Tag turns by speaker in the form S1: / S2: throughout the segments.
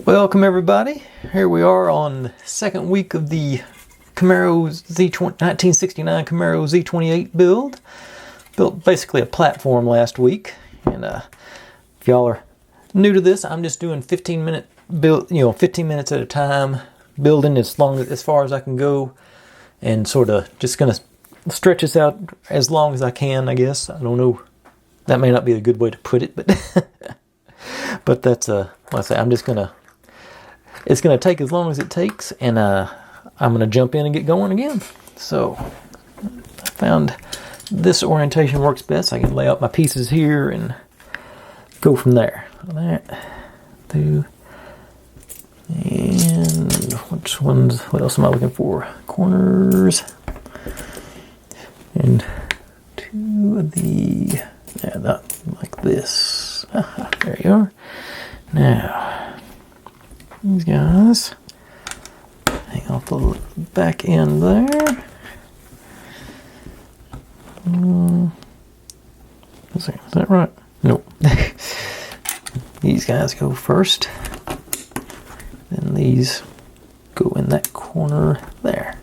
S1: Welcome everybody. Here we are on the second week of the Camaro 1969 Camaro Z28 build. Built basically a platform last week, and if y'all are new to this, I'm just doing 15-minute build, 15 minutes at a time, building as far as I can go, and sort of just gonna stretch this out as long as I can, I guess. I don't know. That may not be a good way to put it, but but that's like I say, it's gonna take as long as it takes, and I'm gonna jump in and get going again. So I found this orientation works best. I can lay out my pieces here and go from there. That, two, and what else am I looking for? Corners, and two of the, not like this. There you are. Now, these guys hang off the back end there. Is that right? Nope. These guys go first. Then these go in that corner there.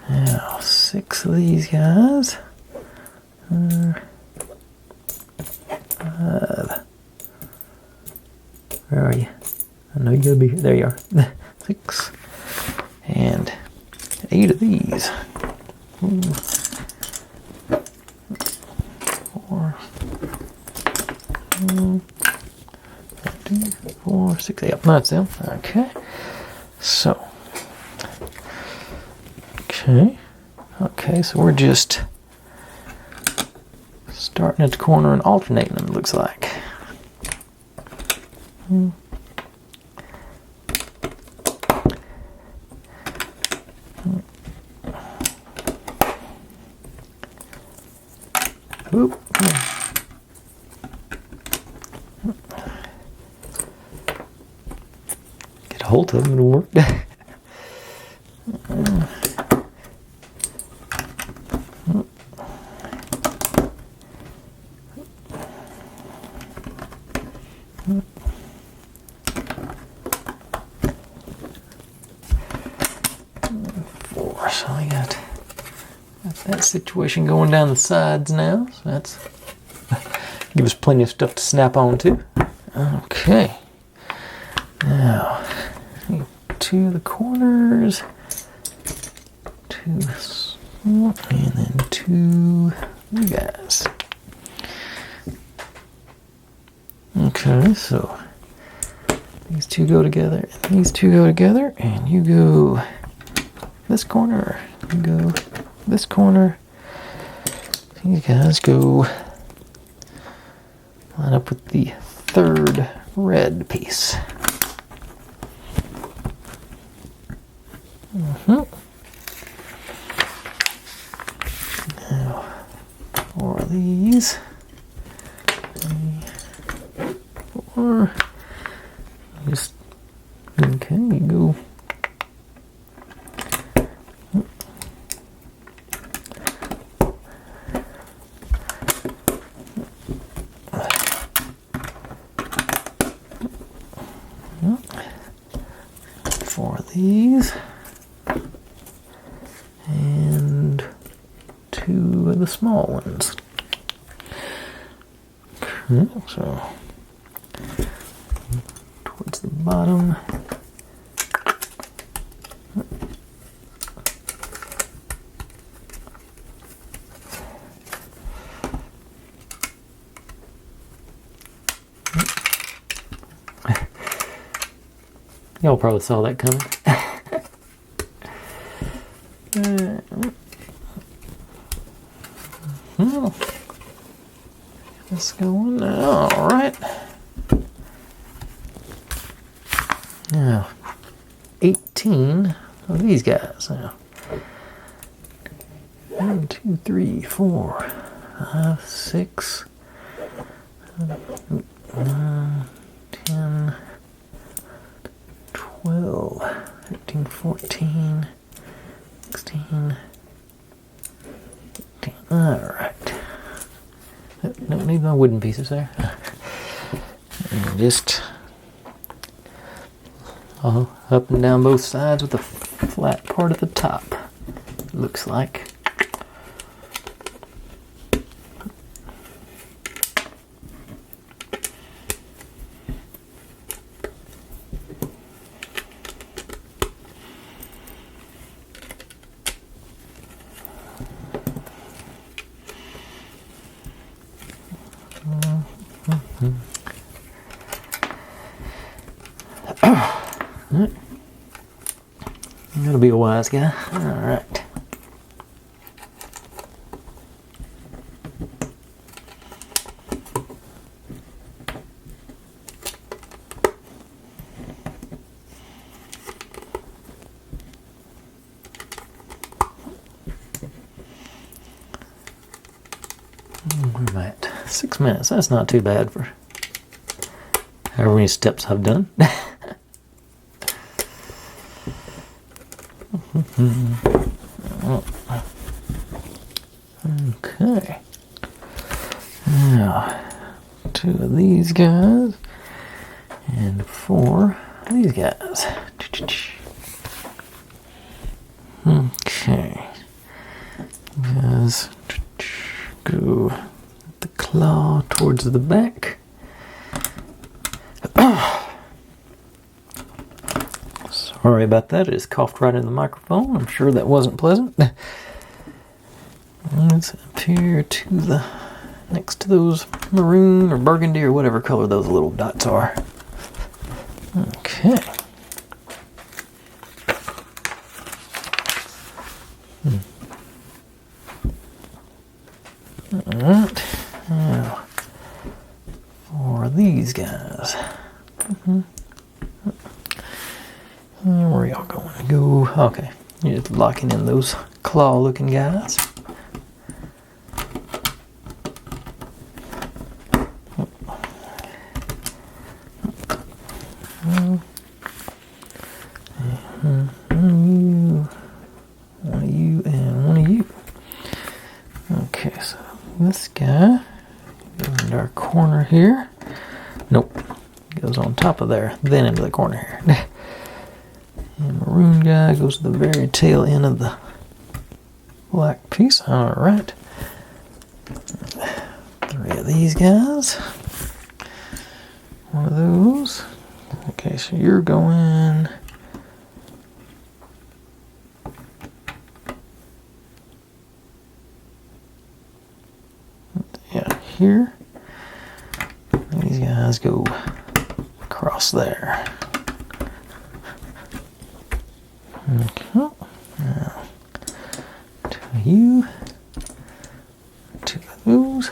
S1: Now, 6 of these guys. 5. Where are you? I know you gotta be here. There you are. 6. And 8 of these. 4. 2, 4, 6. Yep, that's them. Okay. So. Okay, so we're just starting at the corner and alternating them, it looks like. Oop. Get a hold of them, it'll work. So I got that situation going down the sides now. So that's give us plenty of stuff to snap on to. Okay. Now, 2 of the corners, 2 small, and then 2 you guys. Okay, so these 2 go together, and these 2 go together, and you go this corner, you go this corner. These guys go line up with the 3rd red piece. Now, 4 of these. 3, 4. Just okay. You go. These and 2 of the small ones. Okay, so towards the bottom. Y'all probably saw that coming. Let's go in now. All right. Now, 18 of these guys. Now, 1, 2, 3, 4, 5, 6, 9, 10, 12, 13, 14, 16, 18. All right. Don't need my wooden pieces there. And just up and down both sides with the flat part at the top, looks like. Alright. You gotta be a wise guy. Alright. We're at 6 minutes. That's not too bad for however many steps I've done. Okay. Now, 2 of these guys and 4 of these guys. Okay. Guys, go the claw towards the back. Sorry about that, I just coughed right in the microphone. I'm sure that wasn't pleasant. Let's appear to the next to those maroon or burgundy or whatever color those little dots are. Okay. Alright. Now, for these guys. Where y'all going to go? Okay, you're just locking in those claw-looking guys. One of you and one of you. Okay, so this guy goes into our corner here. Nope, goes on top of there, then into the corner here. And maroon guy goes to the very tail end of the black piece. Alright. 3 of these guys. 1 of those. Okay, so you're going here. These guys go across there. Okay. Now, 2 of you, 2 of those.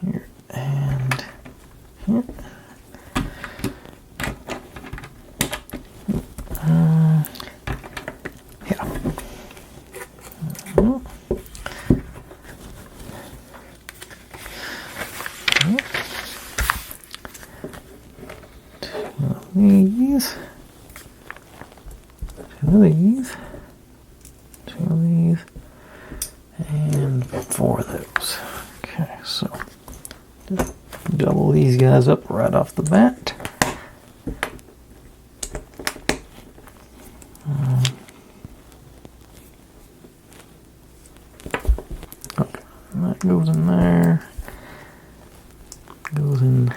S1: Here and here. These, 2 of these, 2 of these, and 4 of those. Okay, so just double these guys up right off the bat. Okay, that goes in there, goes in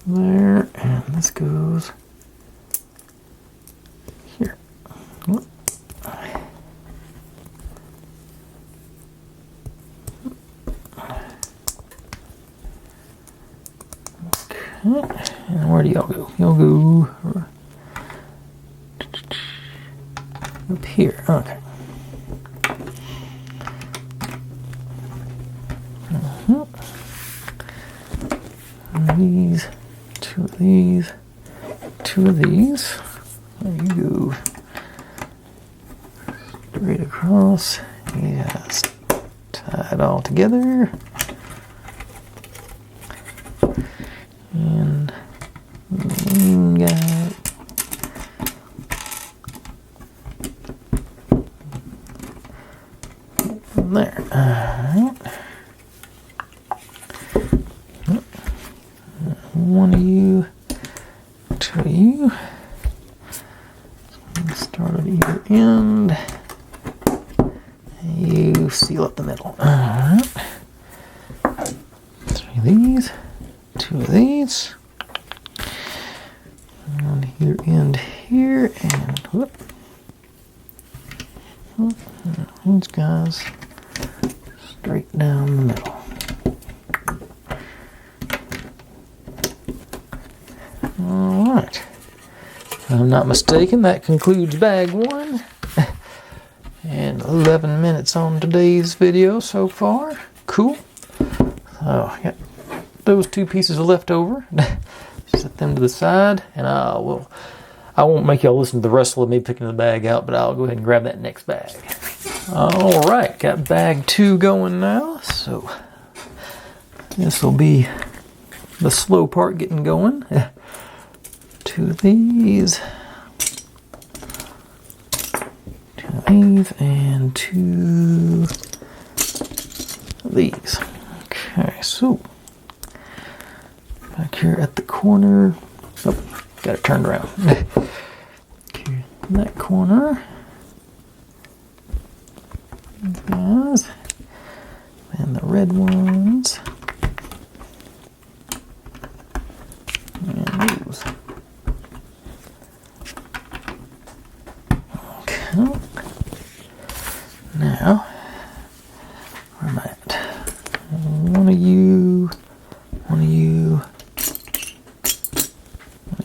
S1: there, and this goes here. Okay, and where do y'all go? Y'all go up here. Okay. These, 2 of these, 2 of these. There you go. Straight across. Yes. Tie it all together. And got in there. Alright. One of you, two of you. Start at either end. You seal up the middle. Alright. Three of these, two of these. On either end here, and whoop. These guys straight down the middle. Alright. If I'm not mistaken, that concludes bag 1. And 11 minutes on today's video so far. Cool. So, got those 2 pieces left over. Set them to the side, and I won't make y'all listen to the rest of me picking the bag out, but I'll go ahead and grab that next bag. Alright, got bag 2 going now, so this will be the slow part getting going. 2 of these, 2 of these, and 2 of these. Okay, so back here at the corner, oh, got it turned around. Okay, that corner, these guys, and the red ones, and those. Okay, now, where am I at? One of you, one of you,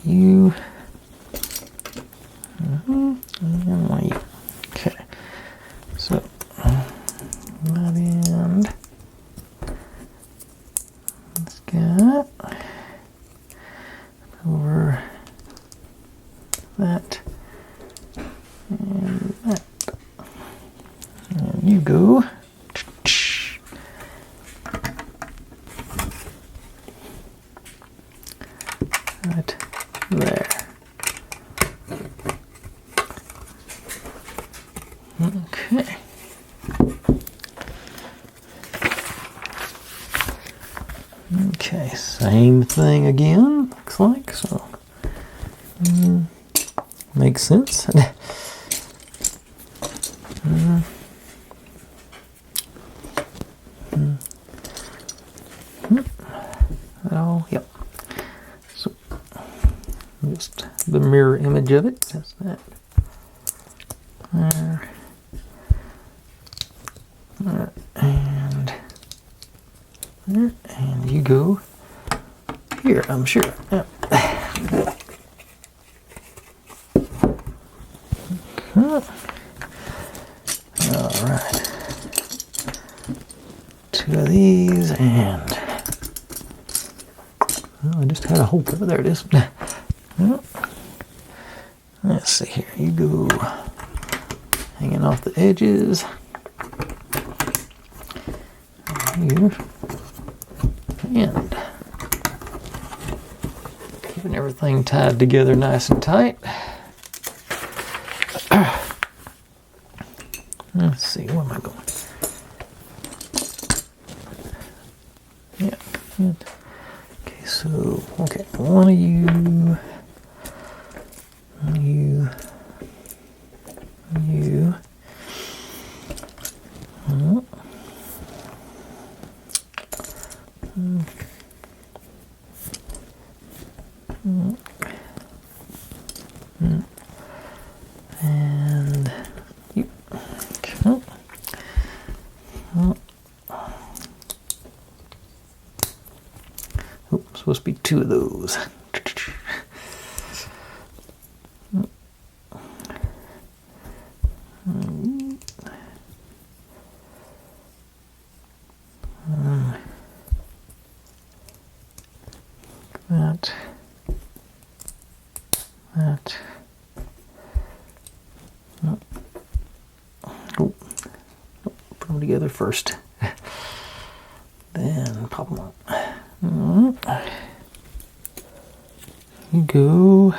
S1: you, and one of you. Okay, so that end, let's get over that and that, and you go. Right there. Okay. Okay, same thing again, looks like, so makes sense. Oh, yep. So just the mirror image of it. That's that. There. There. And there. And you go here, I'm sure. Yep. Okay. All right. 2 of these, and oh, I just had a hole there. There it is. Let's see here. You go hanging off the edges. Here. And keeping everything tied together nice and tight. Let's see, where am I going? Yeah. Okay, so, okay, one of you, you, and you. Okay. Oh, supposed to be 2 of those. That. Oh, put them together first. Then pop them up. You go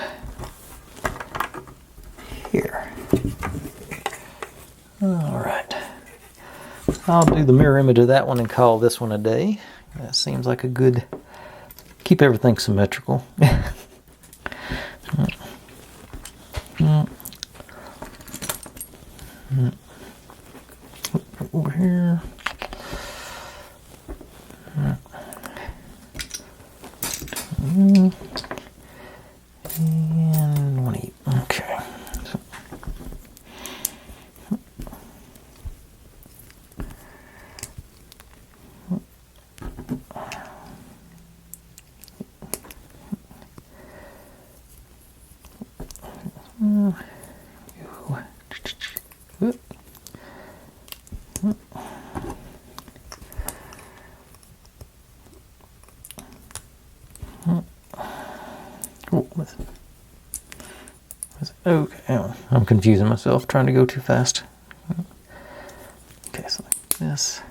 S1: here. All right. I'll do the mirror image of that one and call this one a day. That seems like a good, keep everything symmetrical. Over here. And 1/8. Okay. Okay, oh, I'm confusing myself, trying to go too fast. Okay, so like this,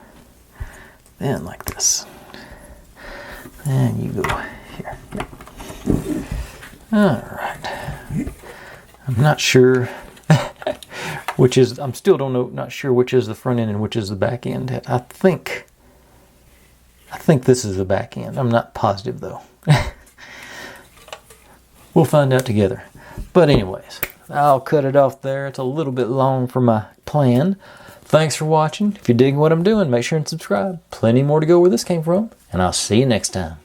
S1: then like this, and you go here. Yep. All right. I'm not sure which is. I'm still not sure which is the front end and which is the back end. I think this is the back end. I'm not positive though. We'll find out together. But anyways, I'll cut it off there. It's a little bit long for my plan. Thanks for watching. If you're digging what I'm doing, make sure and subscribe. Plenty more to go where this came from, and I'll see you next time.